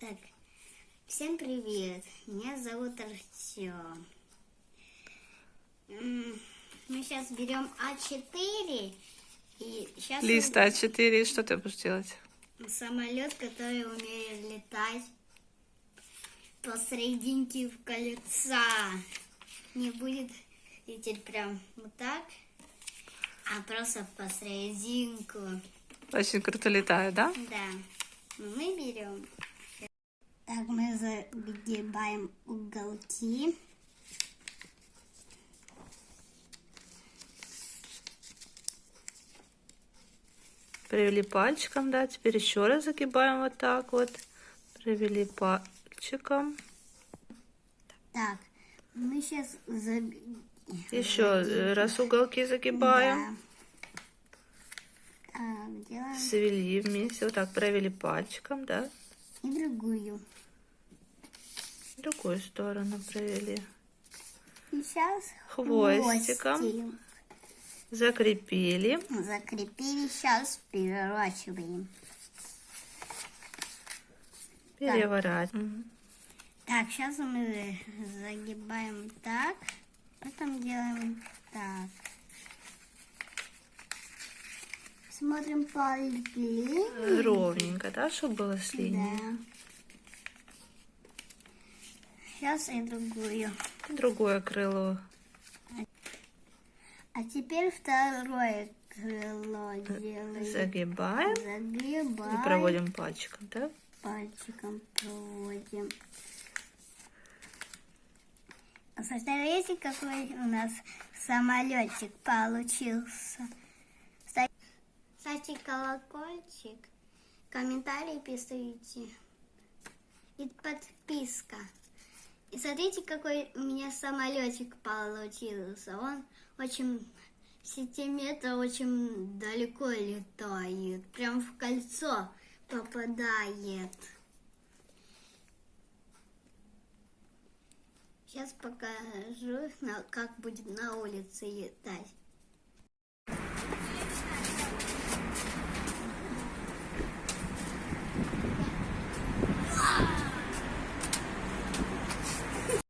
Так, всем привет, меня зовут Артем. Мы сейчас берем А4 и сейчас Лист А4, что ты будешь делать? самолет, который умеет летать посрединке в кольца. Не будет лететь прям вот так, а просто посрединку. Очень круто летает, да? Да, мы берем. Так, мы загибаем уголки. Провели пальчиком, да. Теперь еще раз загибаем вот так вот. Провели пальчиком. Так, мы сейчас Еще раз уголки загибаем. Да. Так, делаем. Свели вместе. Вот так провели пальчиком, да. И другую. В другую сторону провели. Сейчас Хвостиком. хвостик. Закрепили. Закрепили, сейчас переворачиваем. Переворачиваем. Так, сейчас мы загибаем так, потом делаем так. Смотрим по линии. Ровненько, да, чтобы было с линией. Да. Сейчас и другую. Другое крыло. А теперь второе крыло делаем. Загибаем. Загибаем. И проводим пальчиком, да? Пальчиком проводим. Смотрите, какой у нас самолетик получился. Ставьте колокольчик, комментарий пишите и подписка. И смотрите, какой у меня самолетик получился. Он очень в сантиметр очень далеко летает. Прям в кольцо попадает. Сейчас покажу, как будет на улице летать.